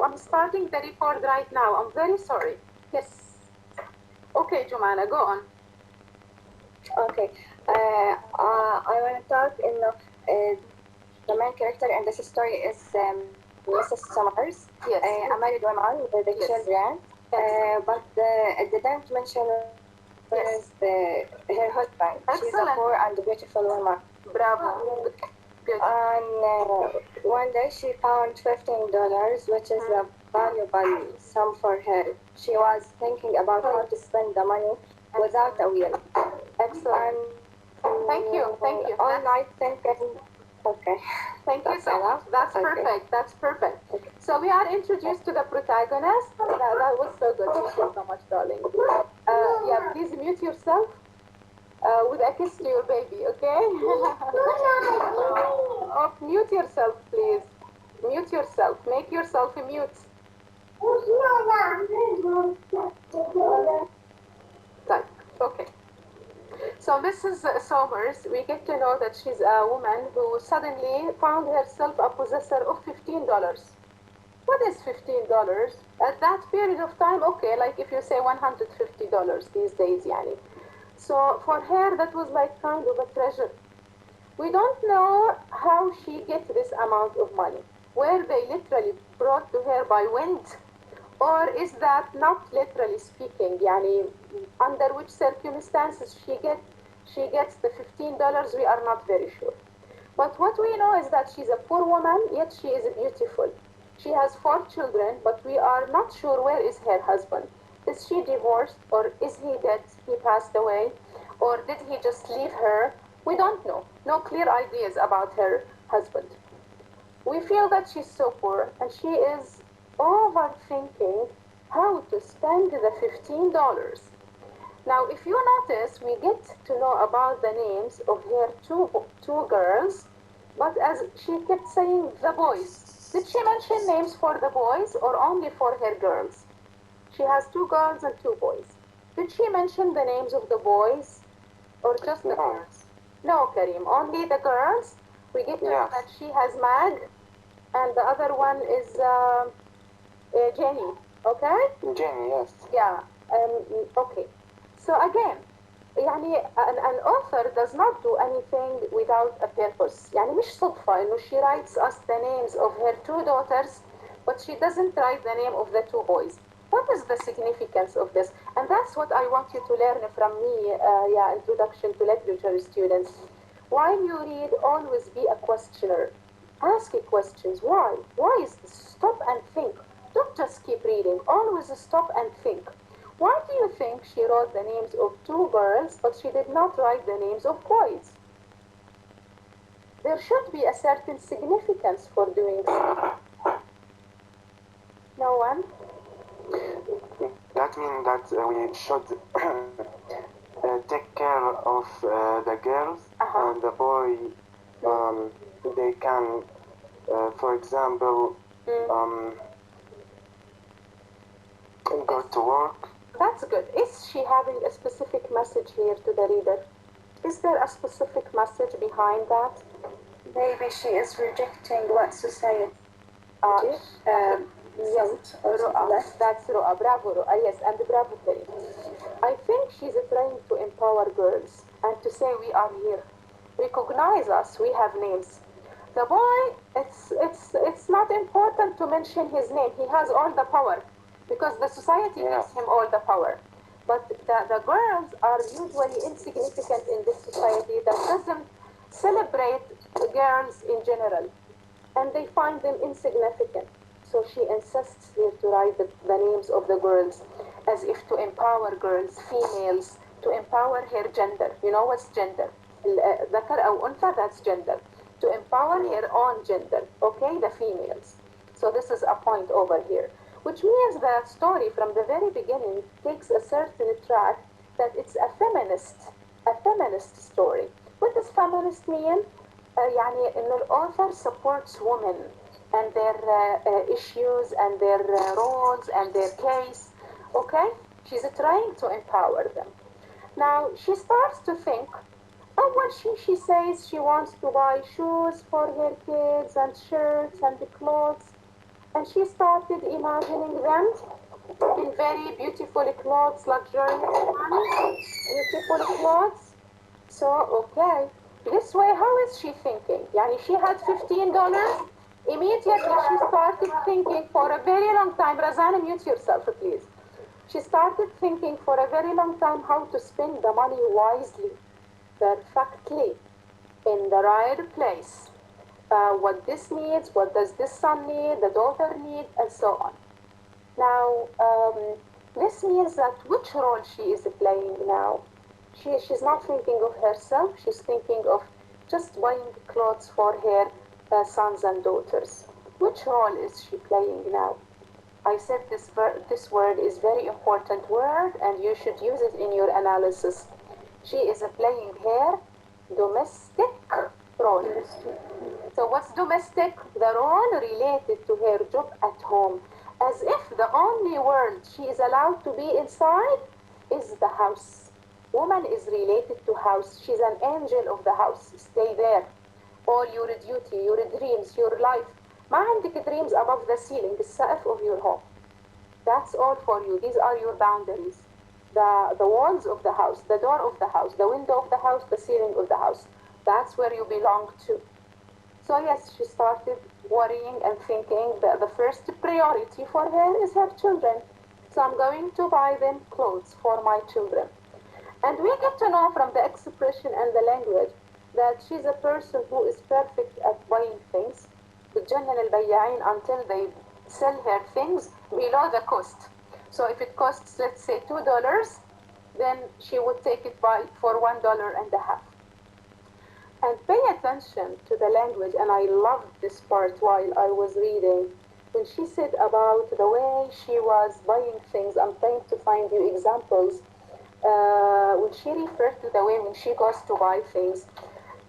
I'm starting the record right now. I'm very sorry. Yes. Okay, Jumana, go on. Okay. I want to talk in the main character in this story is Mrs. Summers, Yes. a married woman with the Yes. children, Yes. but it didn't mention where is her husband. She's a poor Excellent. and beautiful woman. Bravo. Good. And one day she found $15, which is a valuable sum for her. She was thinking about how to spend the money without a will. Excellent. And Thank you. Thank you. all night thinking, okay, Thank you that's so much. enough. That's Okay. perfect. That's perfect. Okay. So we are introduced to the protagonist. That was so good. Thank you so much, darling. Yeah, please mute yourself with a kiss to your baby, okay? Oh, mute yourself, please. Mute yourself. Make yourself a mute. Type. Okay. So this is Somers. We get to know that she's a woman who suddenly found herself a possessor of $15. What is $15? At that period of time, okay, like if you say $150 these days, yani. So for her, that was like kind of a treasure. We don't know how she gets this amount of money. Were they literally brought to her by wind? Or is that not literally speaking? Yani, under which circumstances she gets the $15, we are not very sure. But what we know is that she's a poor woman, yet she is beautiful. She has 4 children, but we are not sure where is her husband. Is she divorced, or is he dead? He passed away, or did he just leave her? We don't know. No clear ideas about her husband. We feel that she's so poor, and she is overthinking how to spend the $15. Now, if you notice, we get to know about the names of her two girls, but as she kept saying, the boys. Did she mention names for the boys or only for her girls? She has 2 girls and 2 boys. Did she mention the names of the boys or just the girls? No, Karim, only the girls. We get to know that she has Mag, and the other one is Jenny. Okay? Jenny, yes. Yeah. Okay. So again, يعني an author does not do anything without a purpose. يعني مش صدفة إنه she writes us the names of her 2 daughters, but she doesn't write the name of the 2 boys. What is the significance of this? And that's what I want you to learn from me, yeah, Introduction to Literature students. While you read, always be a questioner. Ask questions. Why? Why is this? Stop and think. Don't just keep reading. Always stop and think. Why do you think she wrote the names of 2 girls, but she did not write the names of boys? There should be a certain significance for doing so. No one? That means that we should take care of the girls and the boy. They can, for example, go to work. That's good. Is she having a specific message here to the reader? Is there a specific message behind that? Maybe she is rejecting what society Yes, Ru'a. That's Ru'a. Bravo, Ru'a. Yes, and bravo, Karim. I think she's trying to empower girls and to say we are here. Recognize us. We have names. The boy, it's not important to mention his name. He has all the power because the society gives him all the power. But the girls are usually insignificant in this society that doesn't celebrate girls in general, and they find them insignificant. So she insists here to write the names of the girls as if to empower girls, females, to empower her gender. You know what's gender? ذكر أو أنثى, that's gender. To empower her own gender, okay, the females. So this is a point over here, which means that story from the very beginning takes a certain track that it's a feminist story. What does feminist mean? يعني إنه الauthor supports women and their issues and their roles and their case. Okay? She's trying to empower them. Now she starts to think, oh, when she says she wants to buy shoes for her kids and shirts and clothes, And she started imagining them in very beautiful clothes, luxurious one, beautiful clothes. So, okay, this way, how is she thinking? Yani she had $15. Immediately she started thinking for a very long time. Razana, mute yourself, please. She started thinking for a very long time how to spend the money wisely, perfectly, in the right place. What this needs, what does this son need, the daughter need, and so on. Now, this means that which role she is playing now? She's not thinking of herself, she's thinking of just buying clothes for her sons and daughters. Which role is she playing now? I said this word is very important word and you should use it in your analysis. She is playing her domestic role. So what's domestic? The role related to her job at home. As if the only world she is allowed to be inside is the house. Woman is related to house. She's an angel of the house. Stay there. All your duty, your dreams, your life. ما عندك dreams above the ceiling, السقف of your home. That's all for you. These are your boundaries. The walls of the house, the door of the house, the window of the house, the ceiling of the house. That's where you belong to. So yes, she started worrying and thinking that the first priority for her is her children. So I'm going to buy them clothes for my children. And we get to know from the expression and the language that she's a person who is perfect at buying things. بتجنن البياعين until they sell her things below the cost. So if it costs, let's say $2, then she would take it by for $1.50. And pay attention to the language, and I loved this part while I was reading. When she said about the way she was buying things, I'm trying to find you examples. When she referred to the way when she goes to buy things,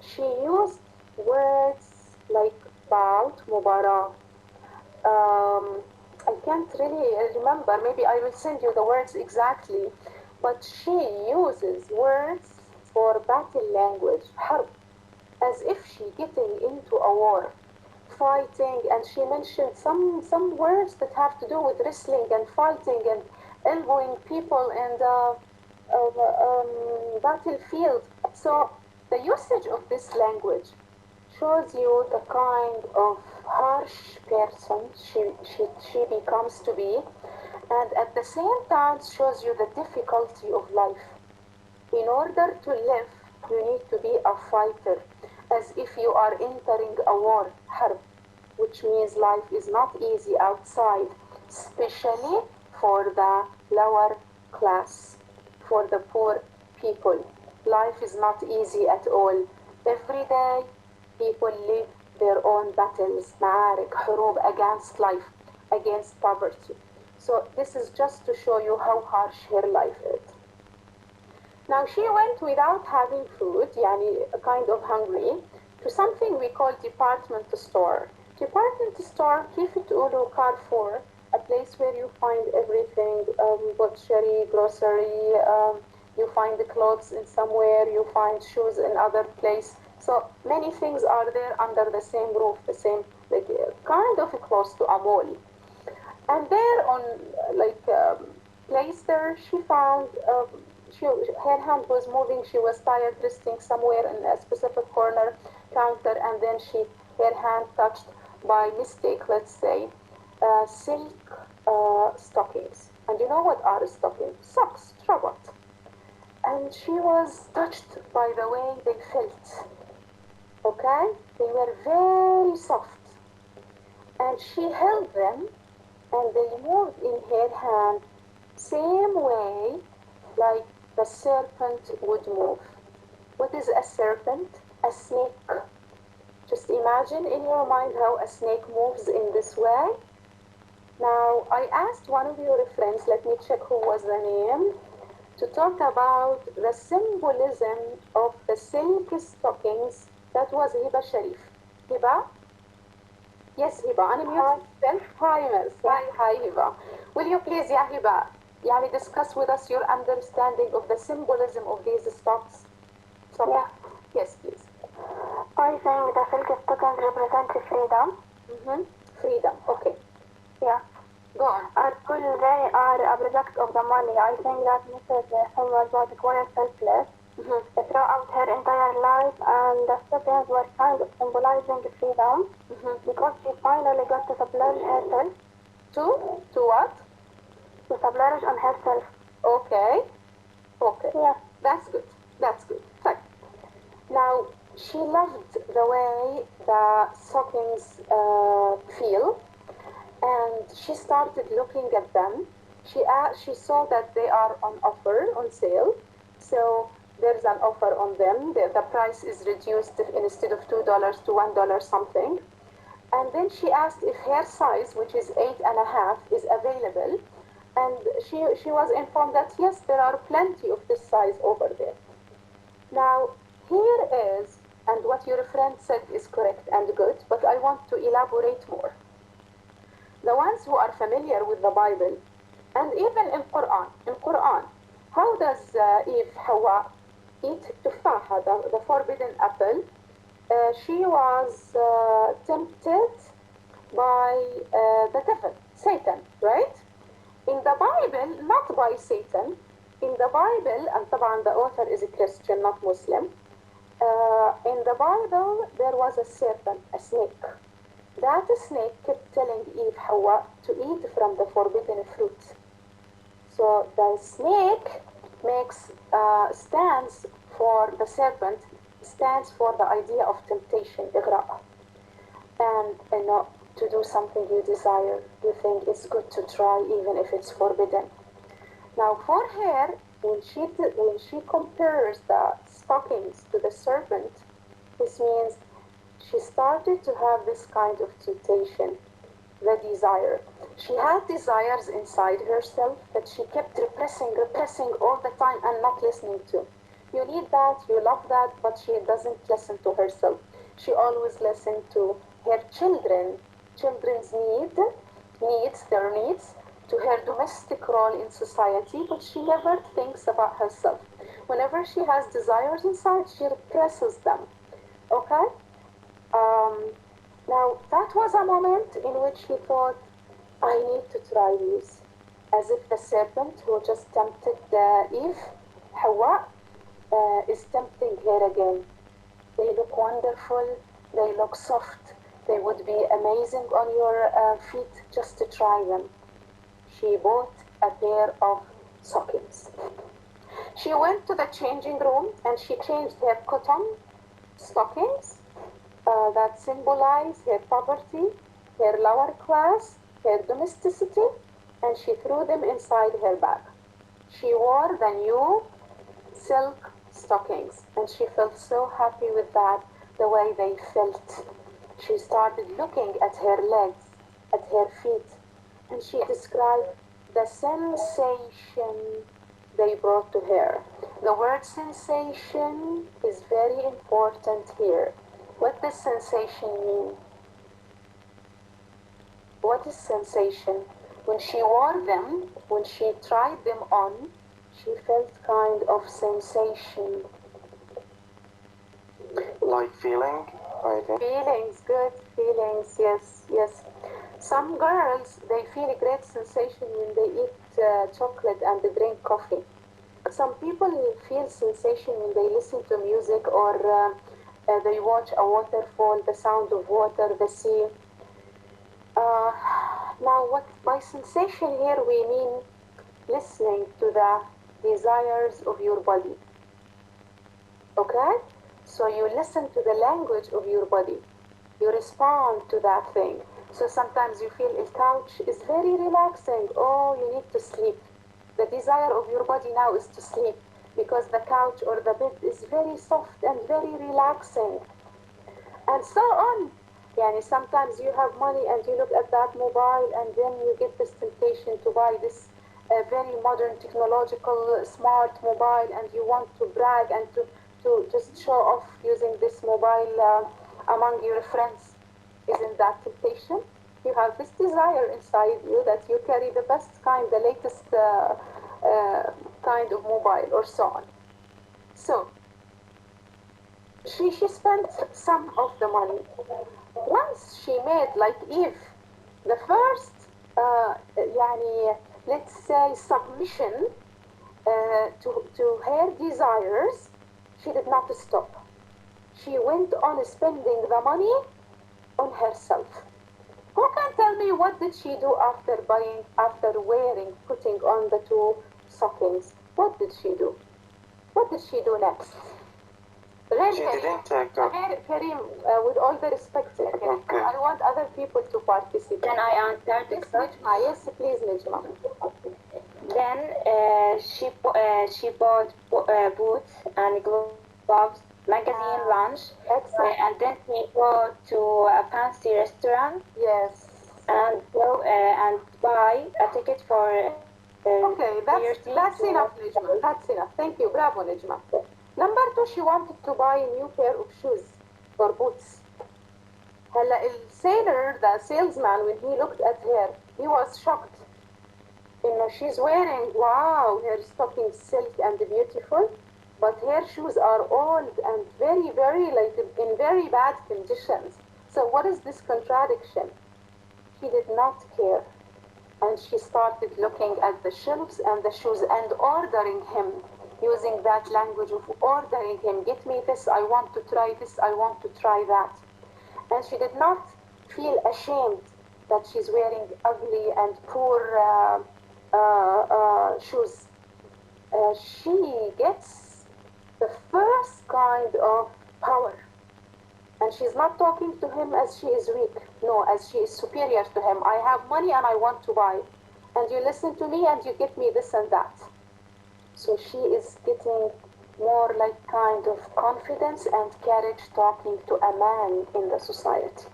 she used words like bout, mubara. I can't really remember. Maybe I will send you the words exactly. But she uses words for battle language, حرب, as if she getting into a war, fighting, and she mentioned some words that have to do with wrestling and fighting and elbowing people in the battlefield. So the usage of this language shows you the kind of harsh person she becomes to be, and at the same time shows you the difficulty of life. In order to live, you need to be a fighter, as if you are entering a war, harb, which means life is not easy outside, especially for the lower class, for the poor people. Life is not easy at all. Every day, people live their own battles, معارك, حروب against life, against poverty. So this is just to show you how harsh her life is. Now she went without having food, yani kind of hungry, to something we call department store. Department store, كيف تقولوا Carrefour, a place where you find everything, butchery, grocery, you find the clothes in somewhere, you find shoes in other place. So many things are there under the same roof, the same, like kind of close to a mall. And there on like place there, she found her hand was moving. She was tired, resting somewhere in a specific corner counter, and then her hand touched by mistake, let's say, silk stockings. And you know what are stockings? Socks, robot. And she was touched by the way they felt. Okay, they were very soft, and she held them, and they moved in her hand same way like the serpent would move. What is a serpent? A snake. Just imagine in your mind how a snake moves in this way. Now, I asked one of your friends, let me check who was the name, to talk about the symbolism of the silk stockings. That was Hiba Sharif. Hiba? Yes, Hiba. أنا mute. Hi, Miss. Hi, Hiba. Will you please, ya Hiba, يعني discuss with us your understanding of the symbolism of these stocks? So, Yeah. yes, please. I think the silk stockings represent freedom. Freedom. Okay. Yeah. Go on. Because they are a product of the money, I think that Mrs. Howard was quite selfless Mhm. throughout her entire life, and the stockings were kind of symbolizing freedom Mhm. because she finally got to splurge herself, To what? to splurge on herself. Okay. Okay. Yeah. That's good. That's good. Fine. Now, she loved the way the stockings feel, and she started looking at them. She saw that they are on offer, on sale. So there's an offer on them. The price is reduced instead of $2 to $1 something. And then she asked if her size, which is 8.5, is available. And she was informed that yes, there are plenty of this size over there. Now, here is, and what your friend said is correct and good, but I want to elaborate more. The ones who are familiar with the Bible, and even in Quran, how does Eve, Hawa, eat tufaha, the forbidden apple? She was tempted by the devil, Satan, right? In the Bible, not by Satan. In the Bible, and طبعا the author is a Christian, not Muslim. In the Bible, there was a serpent, a snake. That snake kept telling Eve, Hawa, to eat from the forbidden fruit. So the snake stands for the serpent, stands for the idea of temptation, إغراء. And to do something you desire, you think it's good to try even if it's forbidden. Now for her, when she compares the stockings to the serpent, this means she started to have this kind of temptation, the desire. She had desires inside herself that she kept repressing all the time and not listening to. You need that, you love that, but she doesn't listen to herself. She always listened to her children's their needs, to her domestic role in society, but she never thinks about herself. Whenever she has desires inside, she represses them. Okay? Um, Now, that was a moment in which he thought, I need to try these. As if the serpent who just tempted Eve, Hawa, is tempting her again. They look wonderful, they look soft, they would be amazing on your feet just to try them. She bought a pair of stockings. She went to the changing room and she changed her cotton stockings that symbolize her poverty, her lower class, her domesticity, and she threw them inside her bag. She wore the new silk stockings, and she felt so happy with that, the way they felt. She started looking at her legs, at her feet, and she described the sensation they brought to her. The word sensation is very important here. What does sensation mean? What is sensation? When she wore them, when she tried them on, she felt kind of sensation. Like feeling, I think. Feelings, good feelings, yes, yes. Some girls, they feel a great sensation when they eat chocolate and they drink coffee. Some people feel sensation when they listen to music or they watch a waterfall, the sound of water, the sea. Uh, Now, what by sensation here we mean listening to the desires of your body. Okay? So you listen to the language of your body. You respond to that thing. So sometimes you feel a couch is very relaxing. Oh, you need to sleep. The desire of your body now is to sleep because the couch or the bed is very soft and very relaxing. And so on. Yani sometimes you have money and you look at that mobile and then you get this temptation to buy this very modern technological smart mobile and you want to brag and to just show off using this mobile among your friends. Isn't that temptation? You have this desire inside you that you carry the best kind, the latest kind of mobile or so on. So she spent some of the money. Once she made like Eve, the first يعني, let's say, submission to her desires, she did not stop. She went on spending the money on herself. Who can tell me what did she do after buying, after wearing, putting on the two stockings? What did she do? What did she do next? She didn't go. Karim, with all the respect, Karim, Okay. I want other people to participate. Can I answer the Yes, question? Najma. Yes, please, Najma. Then she bought boots and gloves, magazine, lunch, Excellent. and then she go to a fancy restaurant Yes. and go and buy a ticket for Okay, that's enough, Najma. That's enough. Thank you. Bravo, Najma. Number two, she wanted to buy a new pair of shoes or boots. هلا السيلر, the salesman, when he looked at her, he was shocked. You know, she's wearing, wow, her stockings silk and beautiful, but her shoes are old and very, very, like, in very bad conditions. So what is this contradiction? He did not care. And she started looking at the shelves and the shoes and ordering him, using that language of ordering him, get me this, I want to try this, I want to try that. And she did not feel ashamed that she's wearing ugly and poor shoes. She gets the first kind of power. And she's not talking to him as she is weak. No, as she is superior to him. I have money and I want to buy. And you listen to me and you get me this and that. So she is getting more like kind of confidence and courage talking to a man in the society.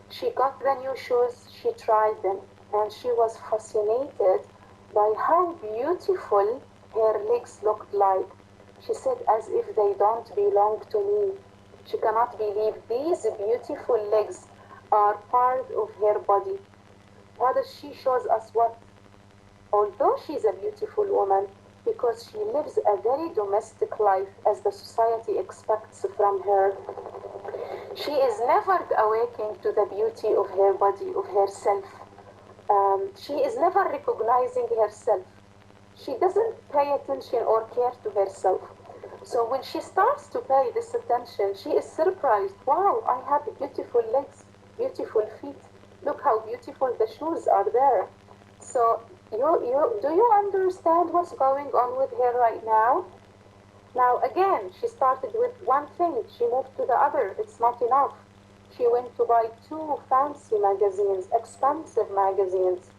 She got the new shoes, she tried them, and she was fascinated by how beautiful her legs looked like. She said, as if they don't belong to me. She cannot believe these beautiful legs are part of her body. Rather, she shows us what, although she's a beautiful woman, because she lives a very domestic life as the society expects from her, she is never awakening to the beauty of her body, of herself. She is never recognizing herself. She doesn't pay attention or care to herself. So when she starts to pay this attention, she is surprised. Wow, I have beautiful legs, beautiful feet. Look how beautiful the shoes are there. So do you understand what's going on with her right now? Now again, she started with one thing. She moved to the other. It's not enough. She went to buy two fancy magazines, expensive magazines.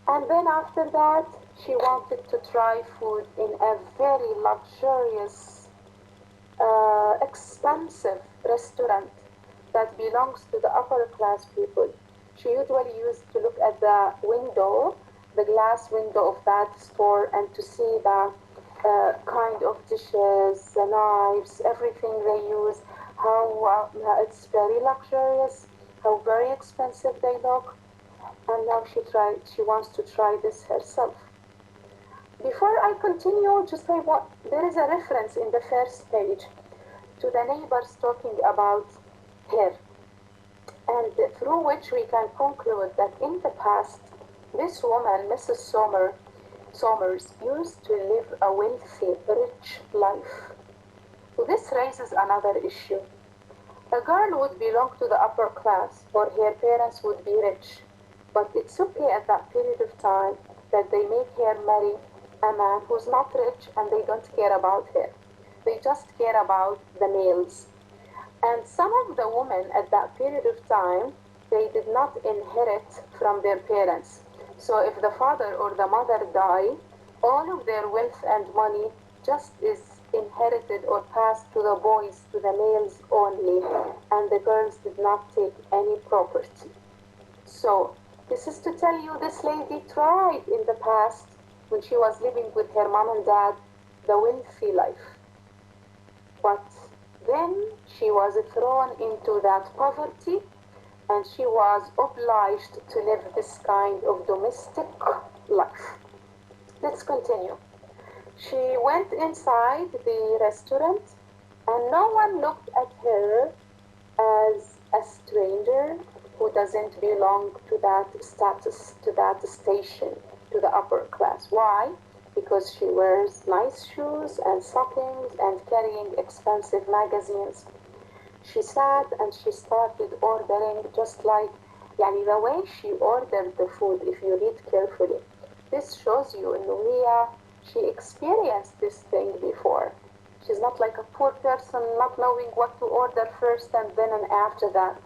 And then after that, she wanted to try food in a very luxurious, expensive restaurant that belongs to the upper class people. She usually used to look at the window, the glass window of that store, and to see the kind of dishes, the knives, everything they use, how it's very luxurious, how very expensive they look. And now she wants to try this herself. Before I continue, just there is a reference in the first page to the neighbors talking about her, and through which we can conclude that in the past, this woman, Mrs. Somers, used to live a wealthy, rich life. So this raises another issue. A girl would belong to the upper class, or her parents would be rich. But it's okay at that period of time that they make her marry a man who's not rich and they don't care about her. They just care about the males. And some of the women at that period of time, they did not inherit from their parents. So if the father or the mother die, all of their wealth and money just is inherited or passed to the boys, to the males only, and the girls did not take any property. So this is to tell you this lady tried in the past, when she was living with her mom and dad, the wealthy life. But then she was thrown into that poverty and she was obliged to live this kind of domestic life. Let's continue. She went inside the restaurant and no one looked at her as a stranger. who doesn't belong to that status, to that station, to the upper class. Why? Because she wears nice shoes and stockings and carrying expensive magazines. She sat and she started ordering just like, يعني the way she ordered the food, if you read carefully. This shows you إنه هي she experienced this thing before. She's not like a poor person not knowing what to order first and then and after that.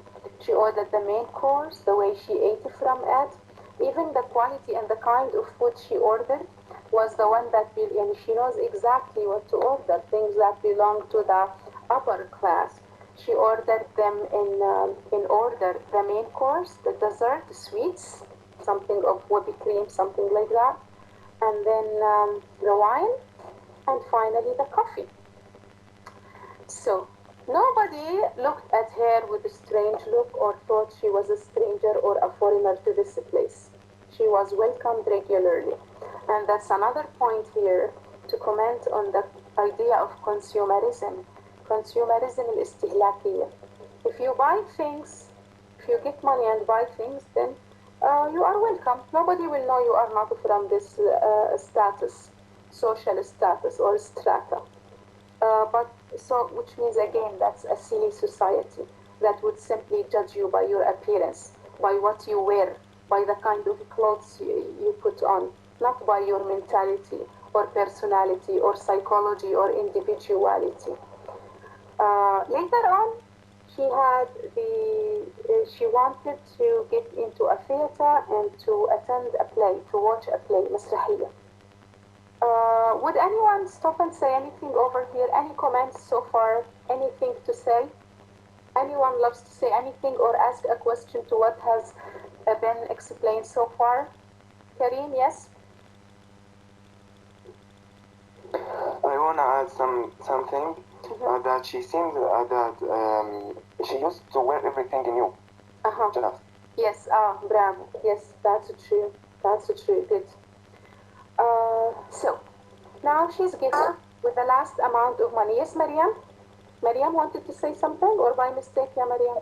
She ordered the main course, the way she ate from it, even the quality and the kind of food she ordered was the one that and she knows exactly what to order, things that belong to the upper class. She ordered them in order, the main course, the dessert, the sweets, something of whipped cream, something like that, and then the wine, and finally the coffee. So nobody looked at her with a strange look or thought she was a stranger or a foreigner to this place. She was welcomed regularly. And that's another point here to comment on the idea of consumerism. Consumerism الاستهلاكية. If you buy things, if you get money and buy things, then you are welcome. Nobody will know you are not from this status, social status or strata. But so, which means again, that's a silly society that would simply judge you by your appearance, by what you wear, by the kind of clothes you put on, not by your mentality or personality or psychology or individuality. Later on, she wanted to get into a theater and to attend a play, to watch a play, مسرحية. Would anyone stop and say anything over here? Any comments so far? Anything to say? Anyone loves to say anything or ask a question to what has been explained so far? Kareem, yes? I wanna add something that she seemed that she used to wear everything new. Just. Yes, bravo. Yes, that's true. That's true. Good. So, now she's getting with the last amount of money. Yes, Mariam? Mariam wanted to say something or by mistake, yeah, Mariam?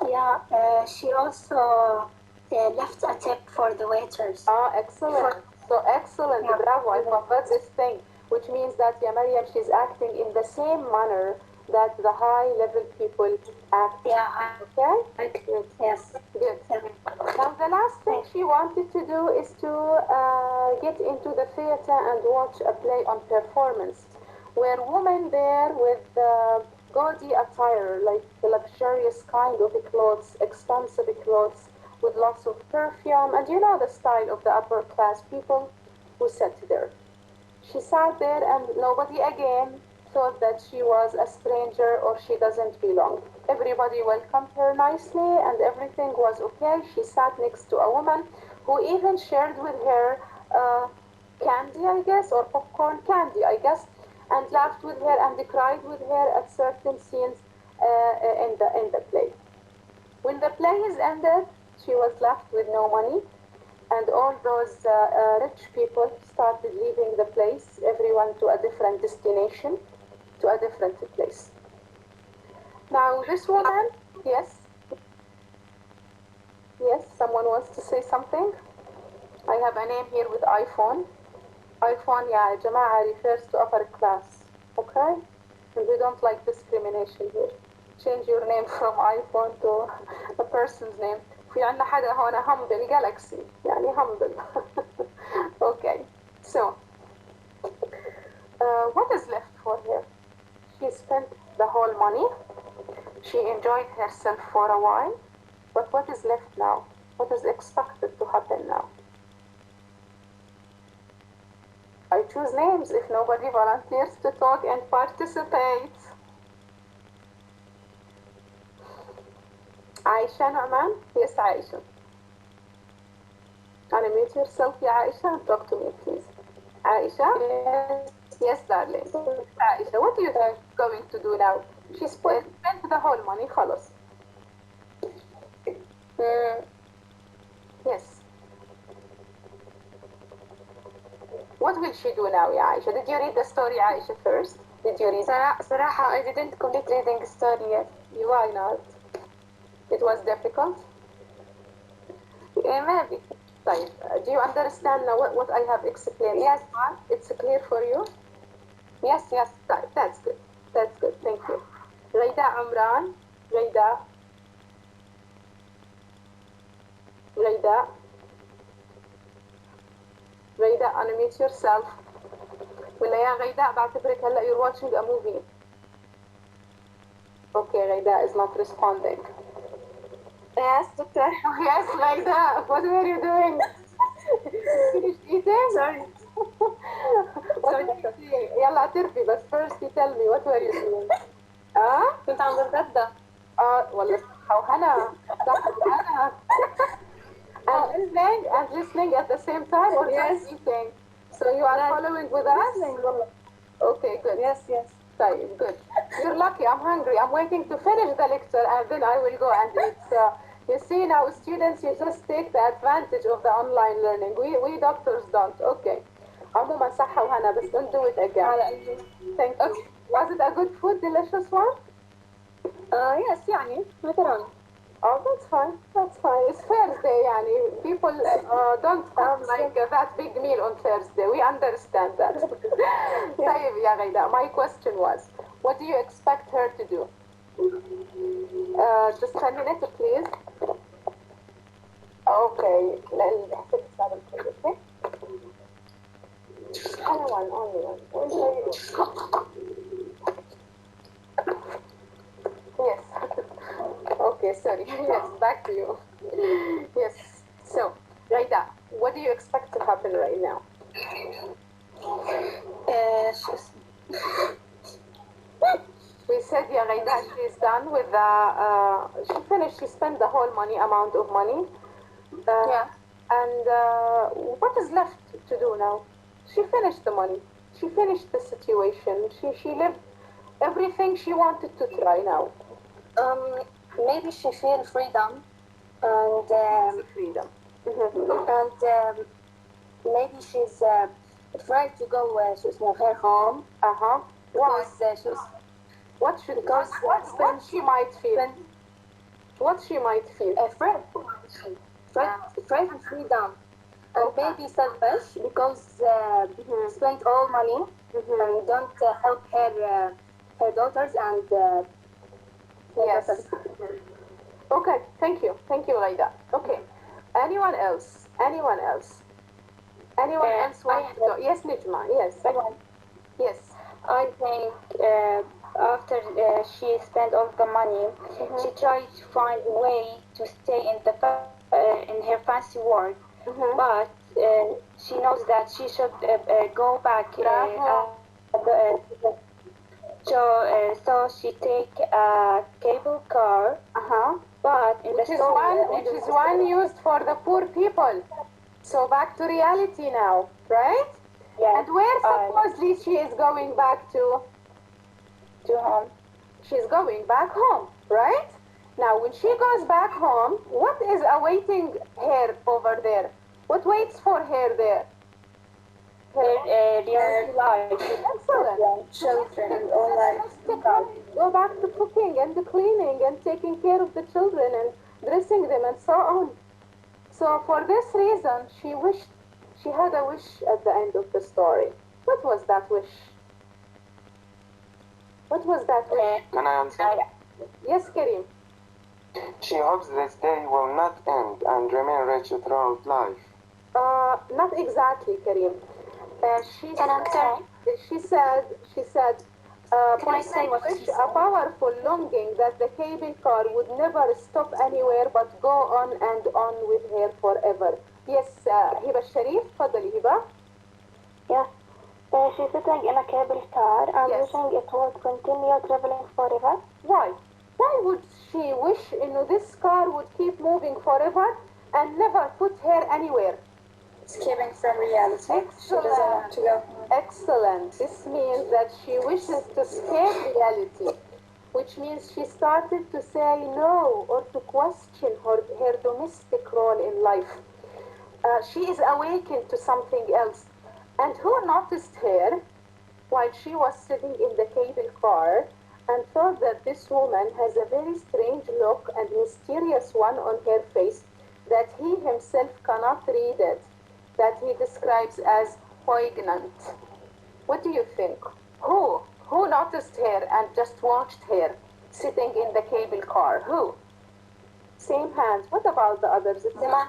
Yeah, she also left a tip for the waiters. Excellent. So excellent, Yeah. bravo. I forgot this thing, which means that, yeah, Mariam, she's acting in the same manner that the high-level people act. Yeah, Okay? Good. yes. Good. Now, the last thing she wanted to do is to get into the theater and watch a play on performance, where women there with gaudy attire, like the luxurious kind of clothes, expensive clothes, with lots of perfume, and you know the style of the upper class people who sat there. She sat there and nobody again thought that she was a stranger or she doesn't belong. Everybody welcomed her nicely and everything was okay. She sat next to a woman who even shared with her candy, I guess, or popcorn candy, I guess, and laughed with her and cried with her at certain scenes in the play. When the play is ended, she was left with no money, and all those rich people started leaving the place, everyone to a different destination, to a different place. Now, this woman, yes? Yes, someone wants to say something? I have a name here with iPhone. iPhone, yeah, جماعة refers to upper class, okay? And we don't like discrimination here. Change your name from iPhone to a person's name. في عندنا حدا هون humble galaxy يعني humble. Okay, so what is left for her? She spent the whole money. She enjoyed herself for a while. But what is left now? What is expected to happen now? I choose names if nobody volunteers to talk and participate. Aisha Nu'man? Yes, Aisha. Unmute yourself, yeah, Aisha, and talk to me, please. Aisha? Yes, darling. Aisha, what do you think she's going to do now? She spent the whole money, خلاص. Yes. What will she do now, ya Aisha? Did you read the story, Aisha, first? Did you read it? صراحة I didn't complete reading the story yet. Why not? It was difficult? Maybe. طيب, do you understand now what I have explained? Yes. It's clear for you? Yes, yes. طيب, that's good. That's good. Thank you. غيداء عمران. غيداء. غيداء. غيداء, unmute yourself. ولا يا غيداء بعتبرك هلا you're watching a movie. Okay, غيداء is not responding. Yes, doctor. Yes, غيداء, what were you doing? You finished eating? Sorry. What were you doing? يلا اعترفي, but first you tell me what were you doing? كنت عم بتغدى. والله صحة وهنا. صحة وهنا. And listening at the same time or Yes. just eating? So you are following with us? Okay, good. Yes, yes. طيب, good. You're lucky. I'm hungry. I'm waiting to finish the lecture and then I will go and eat. So, you see now, students, you just take the advantage of the online learning. We doctors don't. Okay. عموما صحة وهنا, but don't do it again. Thank you. Was it a good food, delicious one? Yes, يعني macaroni. Oh, that's fine. That's fine. It's Thursday, yani. People don't cook like that big meal on Thursday. We understand that. طيب يا غيداء, my question was, what do you expect her to do? Just a minute, please. Okay. Okay? Only one. Yes. Okay, sorry. Yes, back to you. Yes. So, Raida, what do you expect to happen right now? We said, yeah, Raida, she's done with the, she finished, she spent the whole amount of money. Yeah. And what is left to do now? She finished the money. She finished the situation. She lived everything she wanted to try now. Maybe she feel freedom and Freedom. and maybe she's afraid to go to her home. Uh-huh. Why? Because she's What should because what she might feel? What she might feel? afraid and freedom. And maybe selfish because spent all money and don't help her daughters and Yes. Okay, thank you, Raida. Okay, anyone else? Anyone else want to go? Yes, Nijma. Yes. Yes. I think after she spent all the money, she tried to find a way to stay in her fancy world, but she knows that she should go back. So she take a cable car, but in Which the is store, which is one used for the poor people. So back to reality now, right? yeah, And where supposedly she is going back to? to home. She's going back home, right? Now, when she goes back home, what is awaiting her over there? What waits for her there? Her reality life. Excellent. Children and all that. Go back to cooking and the cleaning and taking care of the children and dressing them and so on. So for this reason, she had a wish at the end of the story. What was that wish? What was that wish? Can I answer? Yes, Karim. She hopes this day will not end and remain rich throughout life. Not exactly, Karim. She said, Can I say what she said? a powerful longing that the cable car would never stop anywhere but go on and on with her forever. Yes, Hiba Sharif, تفضلي Hiba. Yeah. She's sitting in a cable car and Yes. wishing it would continue traveling forever. Why? Why would she wish this car would keep moving forever and never put her anywhere? Escaping from reality. She doesn't want to go. Excellent. This means that she wishes to escape reality, which means she started to say no or to question her domestic role in life. She is awakened to something else. And who noticed her while she was sitting in the cable car and thought that this woman has a very strange look and mysterious one on her face that he himself cannot read it, that he describes as poignant. What do you think? Who noticed her and just watched her sitting in the cable car? Who? Same hands. What about the others? It's The man.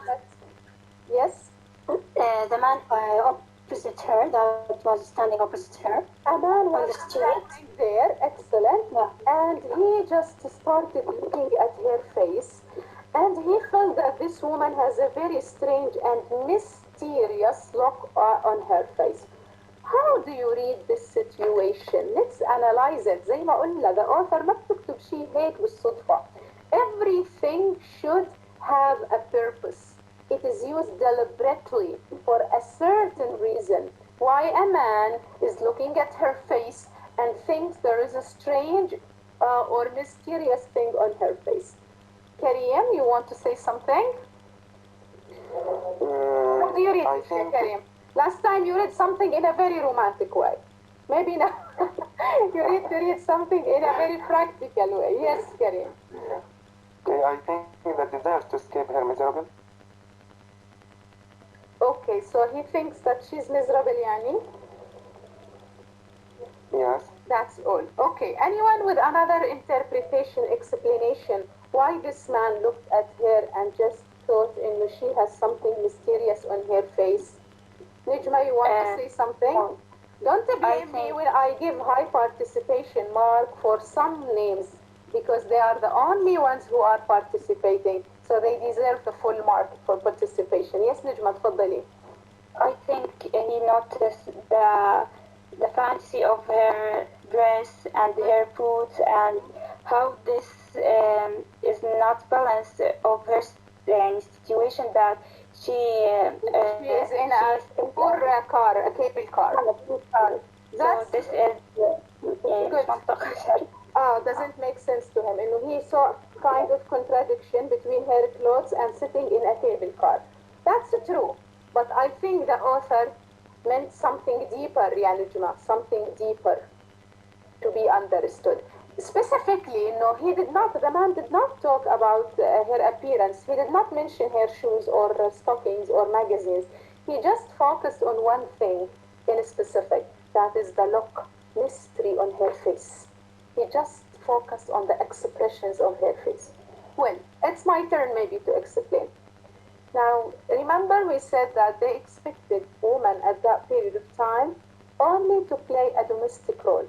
Yes? The man opposite her, that was standing opposite her. A man On was the street. standing there, excellent, Yeah. and he just started looking at her face, and he felt that this woman has a very strange and mysterious look on her face. How do you read this situation? Let's analyze it. زي ما قلنا the author ما بتكتب شيء هيك بالصدفة. Everything should have a purpose. It is used deliberately for a certain reason. Why a man is looking at her face and thinks there is a strange or mysterious thing on her face. Karim, you want to say something? How do you read I this, think Karim? Last time you read something in a very romantic way. Maybe now you need to read something in a very practical way. Yes, Karim. I think the desire to escape her miserable. Okay, so he thinks that she's miserable, Yani? Yes. That's all. Okay, anyone with another interpretation, explanation, why this man looked at her and just thought, she has something mysterious on her face? Nijma, you want to say something? Don't blame me when I give high participation mark for some names, because they are the only ones who are participating, so they deserve the full mark for participation. Yes, Nijma, تفضلي. I think he noticed the fancy of her dress and her boots and how this is not balance of her situation that she is in a poor car, a cable car. So this is good. Doesn't make sense to him. And he saw kind of contradiction between her clothes and sitting in a cable car. That's true. But I think the author meant something deeper, Ya Nujma, something deeper to be understood. Specifically, no, the man did not talk about her appearance. He did not mention her shoes or stockings or magazines. He just focused on one thing in specific, that is the look, mystery on her face. He just focused on the expressions of her face. Well, it's my turn maybe to explain. Now, remember we said that they expected women at that period of time only to play a domestic role.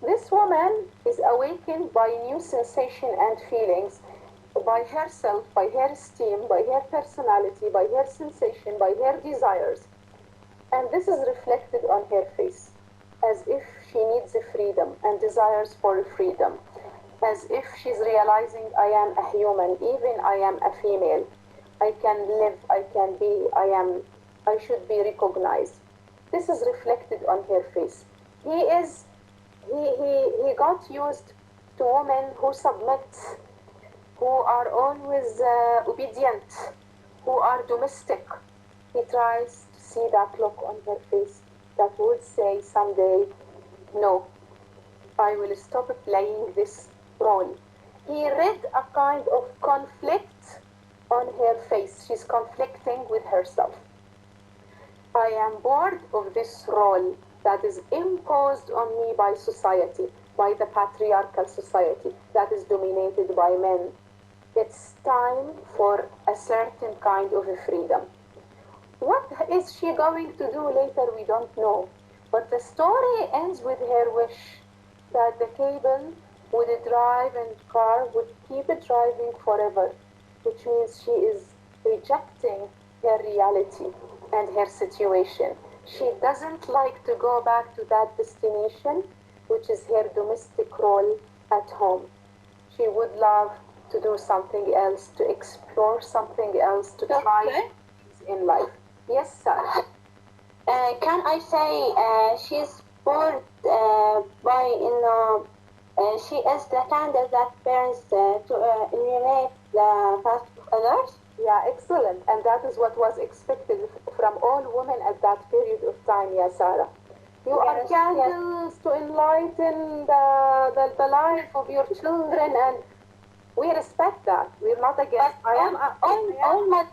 This woman is awakened by new sensation and feelings, by herself, by her esteem, by her personality, by her sensation, by her desires. And this is reflected on her face, as if she needs freedom and desires for freedom, as if she's realizing I am a human, even I am a female. I can live, I can be, I should be recognized. This is reflected on her face. He got used to women who submit, who are always obedient, who are domestic. He tries to see that look on her face that would say someday, no, I will stop playing this role. He read a kind of conflict on her face. She's conflicting with herself. I am bored of this role that is imposed on me by society, by the patriarchal society that is dominated by men. It's time for a certain kind of freedom. What is she going to do later? We don't know. But the story ends with her wish that the cable would drive and car would keep driving forever, which means she is rejecting her reality and her situation. She doesn't like to go back to that destination, which is her domestic role at home. She would love to do something else, to explore something else, to try things in life. Yes, Sarah. Can I say she's bored by she is the candle that burns to illuminate the path of others? Yeah, excellent. And that is what was expected from all women at that period of time, yeah, Sarah. You are candles to enlighten the life of your children, and We respect that. We're not against. But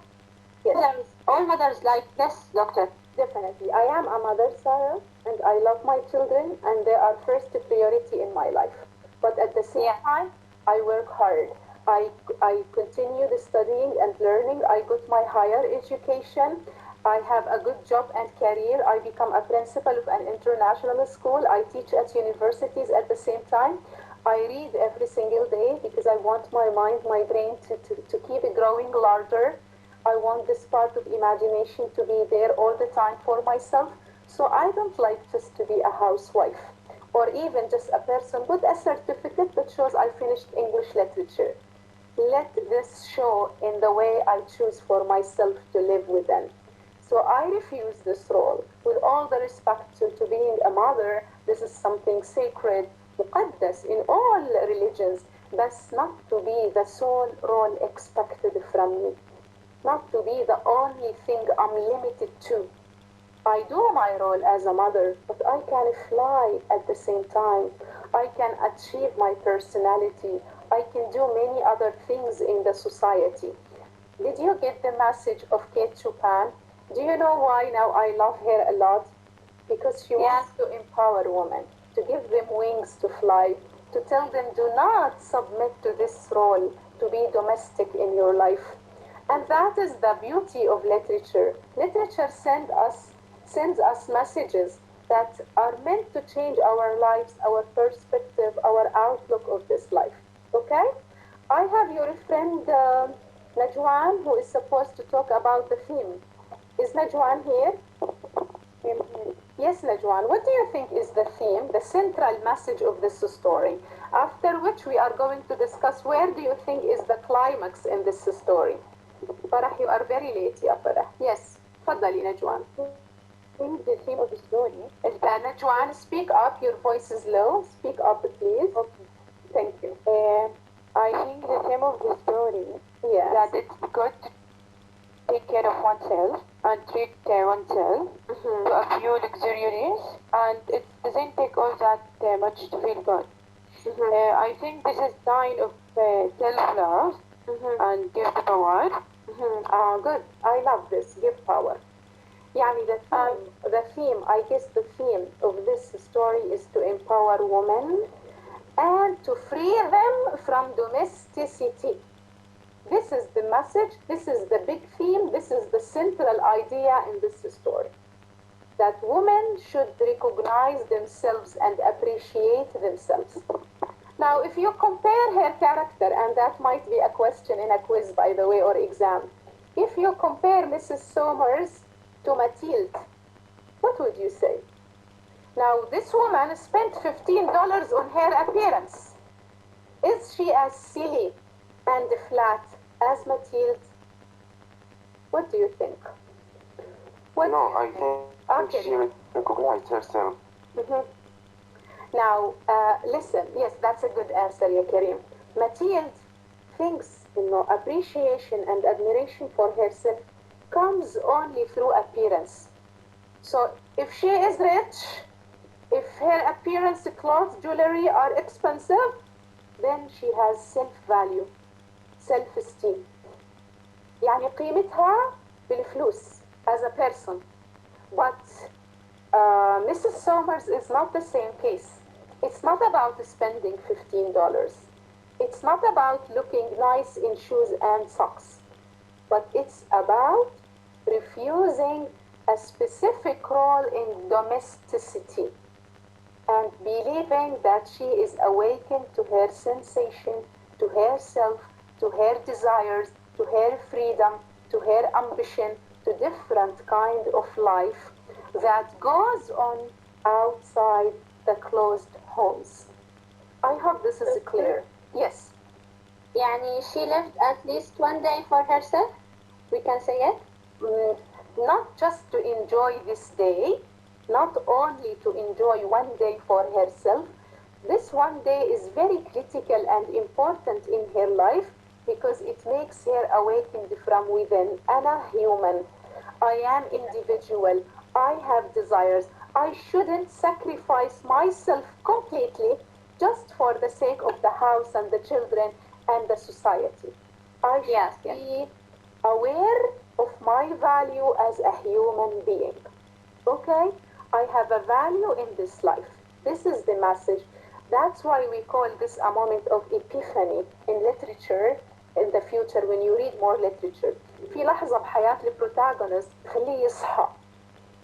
Yes, all mothers like this, doctor. definitely. I am a mother, Sarah, and I love my children, and they are first priority in my life. But at the same Yeah. time, I work hard. I continued studying and learning. I got my higher education. I have a good job and career. I become a principal of an international school. I teach at universities at the same time. I read every single day because I want my mind, my brain to keep growing larger. I want this part of imagination to be there all the time for myself. So I don't like just to be a housewife or even just a person with a certificate that shows I finished English literature. Let this show in the way I choose for myself to live within. So I refuse this role. With all the respect to being a mother, this is something sacred, muqaddas in all religions. That's not to be the sole role expected from me, not to be the only thing I'm limited to. I do my role as a mother, but I can fly at the same time. I can achieve my personality. I can do many other things in the society. Did you get the message of Kate Chopin? Do you know why now I love her a lot? Because she Yes. wants to empower women, to give them wings to fly, to tell them do not submit to this role, to be domestic in your life. And that is the beauty of literature. Literature sends us messages that are meant to change our lives, our perspective, our outlook of this life. Okay? I have your friend Najwan who is supposed to talk about the theme. Is Najwan here? Yes, Najwan. What do you think is the theme, the central message of this story? After which we are going to discuss where do you think is the climax in this story? Farah, you are very late, ya Farah. Yes. تفضلي نجوان. I think the theme of the story is Najwan, speak up. Your voice is low. Speak up, please. okay. Thank you. I think the theme of the story Yes. that it's good to take care of oneself and treat oneself Mhm. to a few luxuries, and it doesn't take all that much to feel good. Mhm. I think this is sign of self-love Mhm. and give the power. Good. I love this. Give power. يعني the theme, I guess the theme of this story is to empower women and to free them from domesticity. This is the message, this is the big theme, this is the central idea in this story. That women should recognize themselves and appreciate themselves. Now, if you compare her character, and that might be a question in a quiz, by the way, or exam, if you compare Mrs. Somers to Mathilde, what would you say? Now, this woman spent $15 on her appearance. Is she as silly and flat as Mathilde? What do you think? What No, do I you think Okay. she recognized herself. Mhm. Now, listen, yes, that's a good answer, ya Karim. Mathilde thinks, appreciation and admiration for herself comes only through appearance. So if she is rich, if her appearance, clothes, jewelry are expensive, then she has self-value, self-esteem. يعني قيمتها بالفلوس as a person. But Mrs. Somers is not the same case. It's not about spending $15. It's not about looking nice in shoes and socks. But it's about refusing a specific role in domesticity and believing that she is awakened to her sensation, to herself, to her desires, to her freedom, to her ambition, to different kind of life that goes on outside the closed homes. I hope this is clear. Yes, يعني she lived at least one day for herself. We can say it. mm, not just to enjoy this day, not only to enjoy one day for herself. This one day is very critical and important in her life because it makes her awakened from within. أنا human. I am individual. I have desires. I shouldn't sacrifice myself completely just for the sake of the house and the children and the society. I should be aware of my value as a human being. Okay? I have a value in this life. This is the message. That's why we call this a moment of epiphany in literature in the future when you read more literature. في لحظة بحياة البروتاغونست تخليه يصحى.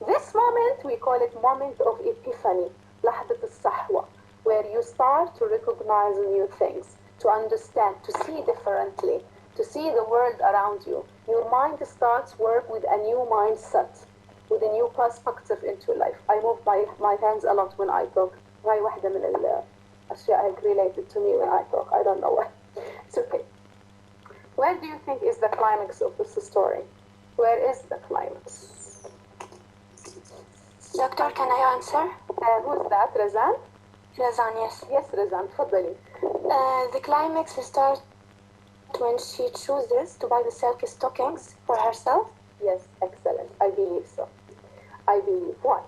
This moment we call it moment of epiphany, لحظة الصحوة, where you start to recognize new things, to understand, to see differently, to see the world around you. Your mind starts work with a new mindset, with a new perspective into life. I move my hands a lot when I talk. هاي واحدة من الأشياء related to me when I talk. I don't know why. It's okay. Where do you think is the climax of this story? Where is the climax? Doctor, can I answer? Who's that? Razan? Razan, yes. Yes, Razan. تفضلي. The climax starts when she chooses to buy the silky stockings for herself. Yes, excellent. I believe so. I believe. Why?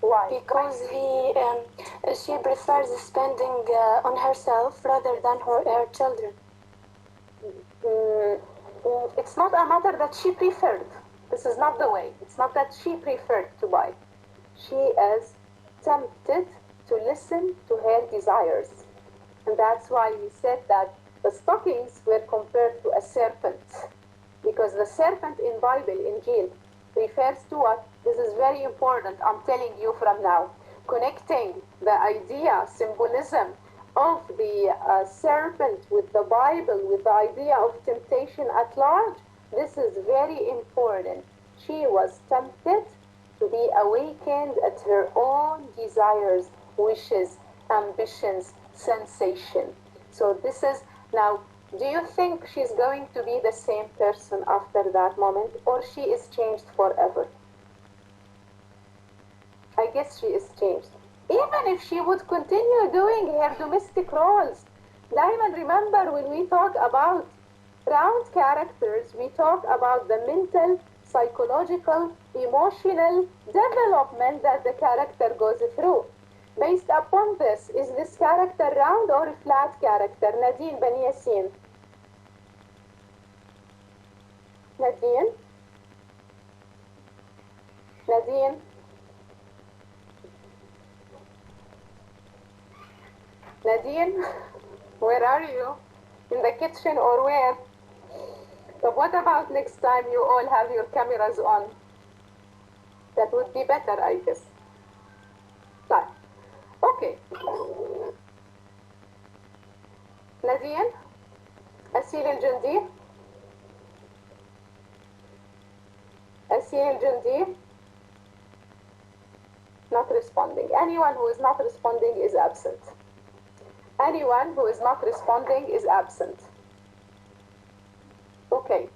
Why? Because she prefers spending on herself rather than her children. It's not a matter that she preferred. This is not the way. It's not that she preferred to buy. She is tempted to listen to her desires. And that's why we said that the stockings were compared to a serpent. Because the serpent in Bible, in Injil, refers to what? This is very important, I'm telling you from now. Connecting the idea, symbolism of the serpent with the Bible, with the idea of temptation at large, this is very important. She was tempted to be awakened at her own desires, wishes, ambitions, sensation. So this is, now, do you think she's going to be the same person after that moment, or she is changed forever? I guess she is changed. Even if she would continue doing her domestic roles. Diamond, remember when we talk about round characters, we talk about the mental, psychological, emotional development that the character goes through. Based upon this, is this character round or a flat character? Nadine Ben Yassin. Nadine? Nadine? Nadine? Where are you? In the kitchen or where? But what about next time you all have your cameras on? That would be better, I guess. Fine. Okay. Nadine? أسيل الجندي? أسيل الجندي? Not responding. Anyone who is not responding is absent. Anyone who is not responding is absent. Okay.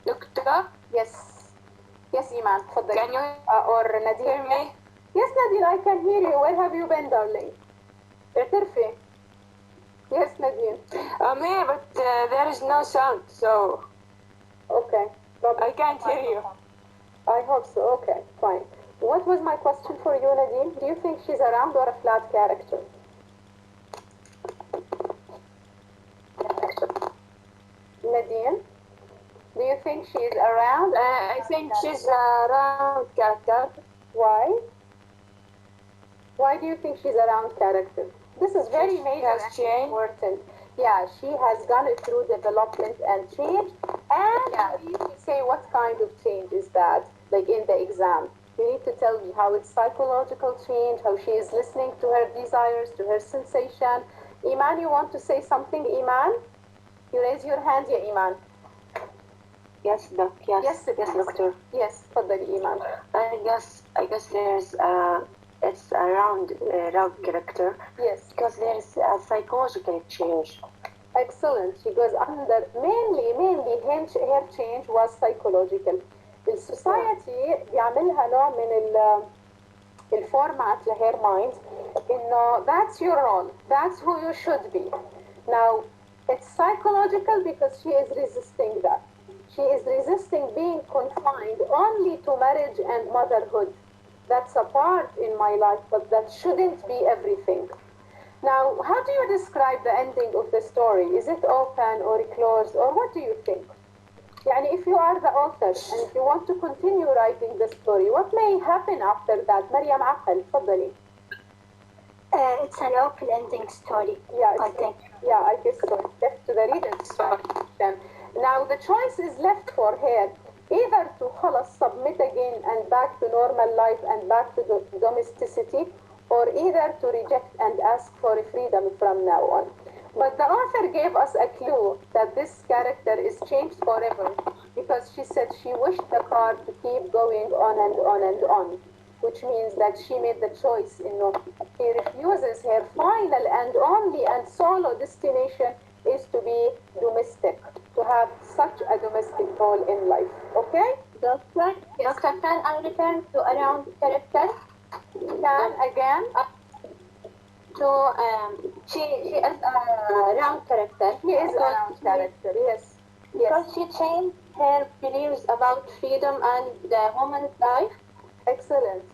Doctor? Yes. Yes, Iman. تفضلي. Can you or Nadine? hear me? Yes, Nadine, I can hear you. Where have you been, darling? اعترفي. Yes, Nadine. I'm here, but there is no sound, so Okay. I can't hear you. I hope so. Okay, fine. What was my question for you, Nadine? Do you think she's a round or a flat character? Nadine, do you think she's a round? I think she's a round character. Why? Why do you think she's a round character? This is very She major has and changed. important. Yeah, she has gone through development and change. And you need to say what kind of change is that, like in the exam. You need to tell me how it's psychological change, how she is listening to her desires, to her sensation. Iman, you want to say something, Iman? You raise your hand, yeah, Iman. Yes, doc. Yes, Yes, yes, doctor. Yes, تفضلي Iman. I guess there's it's a round character Yes. because there's a psychological change. Excellent. She goes under, mainly her change was psychological. السوسايتي بيعملها نوع من الفورمات لهير مايند انه that's your role, that's who you should be. Now it's psychological because she is resisting that. She is resisting being confined only to marriage and motherhood. That's a part in my life, but that shouldn't be everything. Now, how do you describe the ending of the story? Is it open or closed, or what do you think? يعني if you are the author and if you want to continue writing the story, what may happen after that? مريم عقل, تفضلي. It's an open ending story, Yeah, I think. Yeah, I guess so. It's left to the reader's imagination. Now the choice is left for her either to خلص submit again and back to normal life and back to domesticity, or either to reject and ask for freedom from now on. But the author gave us a clue that this character is changed forever, because she said she wished the car to keep going on and on and on, which means that she made the choice in no. She refuses. Her final and only and solo destination is to be domestic, to have such a domestic role in life. Okay? Doctor, Doctor, can I return to around character? Can again? She is a round character. He is a round character, yes. Because she changed her beliefs about freedom and the woman's life. Excellent,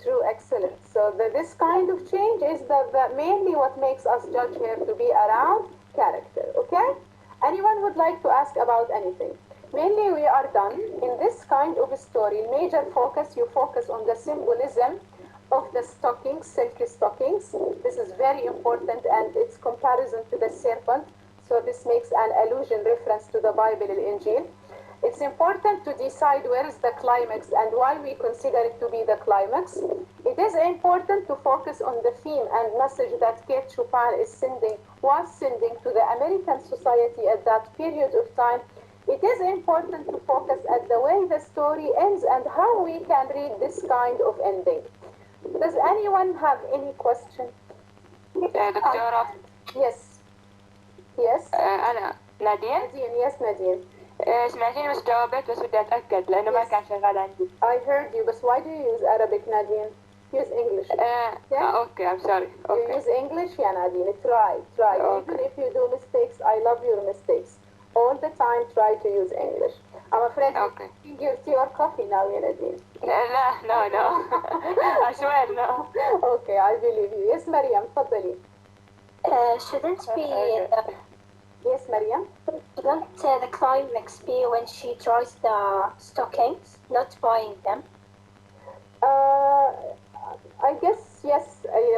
true, excellent. So this kind of change is the mainly what makes us judge her to be a round character, okay? Anyone would like to ask about anything? Mainly we are done. In this kind of story, major focus, you focus on the symbolism of the stockings, silky stockings. This is very important, and its comparison to the serpent. So this makes an allusion reference to the Bible and Injil. It's important to decide where is the climax and why we consider it to be the climax. It is important to focus on the theme and message that Kate Chopin was sending to the American society at that period of time. It is important to focus at the way the story ends and how we can read this kind of ending. Does anyone have any question? دكتورة Yes. Yes. أنا نادين Nadine, yes, Nadine. سمعتيني بس جاوبت بس بدي أتأكد لأنه ما Yes. كان شغال عندي. I heard you, but why do you use Arabic, Nadine? Use English. Yeah? أوكي I'm sorry. You أوكي. use English, yeah, Nadine. Try. Okay. Even if you do mistakes, I love your mistakes. All the time, try to use English. I'm afraid Okay. you give tea or coffee now, yeah, Nadine. لا no. I swear no. Okay, I believe you. Yes, Mariam, تفضلي. Shouldn't be Yes, Mariam. shouldn't the climax be when she tries the stockings, not buying them? I guess yes,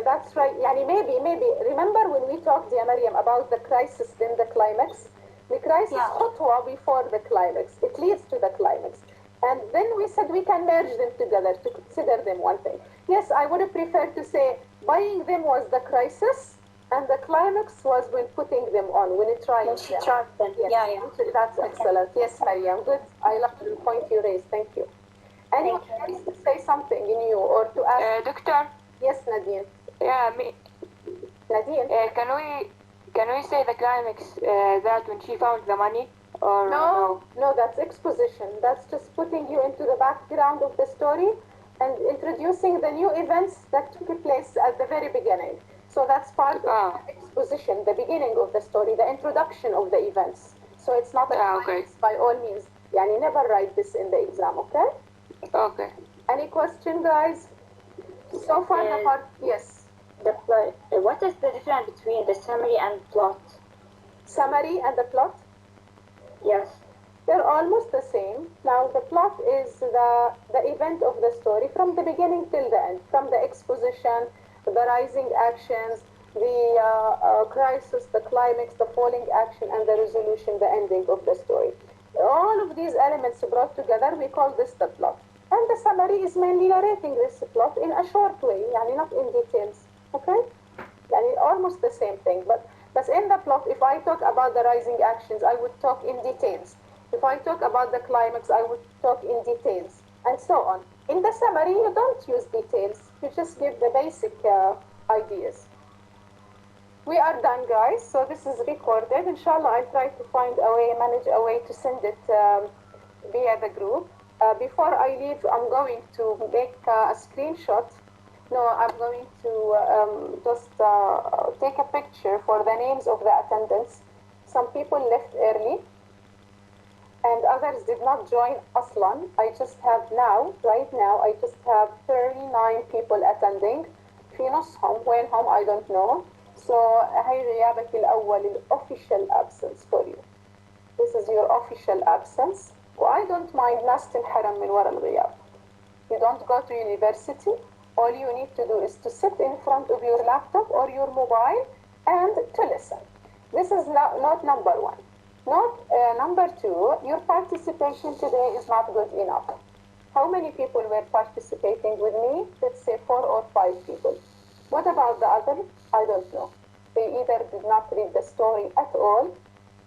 that's right. يعني maybe. Remember when we talked, dear Mariam, about the crisis in the climax? The crisis Yeah. خطوة before the climax. It leads to the climax. And then we said we can merge them together to consider them one thing. Yes, I would have preferred to say buying them was the crisis and the climax was when putting them on, when it trying When she them. tries them. Yes, Yeah. that's excellent. Yes, Mariam, good. I love the point you raised. Thank you. Anyone Thank you. wants to say something new or to ask? دكتور. Yes, Nadine. Yeah, me. Nadine? Can we say the climax that when she found the money or No, that's exposition. That's just putting you into the background of the story and introducing the new events that took place at the very beginning. So that's part of Ah. the exposition, the beginning of the story, the introduction of the events. So it's not a Okay. climax by all means. Yani never write this in the exam, okay? Okay. Any question, guys? So far the Yes. part, yes. The plot. What is the difference between the summary and plot? Summary and the plot? Yes. They're almost the same. Now the plot is the event of the story from the beginning till the end, from the exposition, the rising actions, the crisis, the climax, the falling action, and the resolution, the ending of the story. All of these elements brought together, we call this the plot. And the summary is mainly narrating this plot in a short way, يعني not in details. Okay? يعني almost the same thing. But in the plot, if I talk about the rising actions, I would talk in details. If I talk about the climax, I would talk in details, and so on. In the summary, you don't use details. You just give the basic ideas. We are done, guys. So this is recorded. Inshallah, I'll try to manage a way to send it via the group. Before I leave, I'm going to make a screenshot. No, I'm going to just take a picture for the names of the attendants. Some people left early and others did not join Aslan. I just have right now, I just have 39 people attending. في نصهم وينهم I don't know. So هاي غيابك الأول ال official absence for you. This is your official absence. I don't mind ناس تنحرم من ورا الغياب. You don't go to university. All you need to do is to sit in front of your laptop or your mobile and to listen. This is not number one. Not number two, your participation today is not good enough. How many people were participating with me? Let's say 4 or 5 people. What about the other? I don't know. They either did not read the story at all,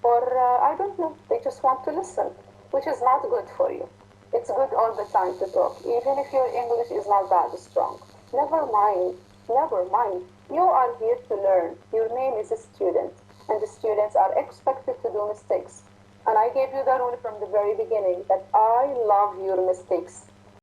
or I don't know, they just want to listen, which is not good for you. It's good all the time to talk, even if your English is not that strong. Never mind, never mind. You are here to learn. Your name is a student, and the students are expected to do mistakes. And I gave you the rule from the very beginning that I love your mistakes.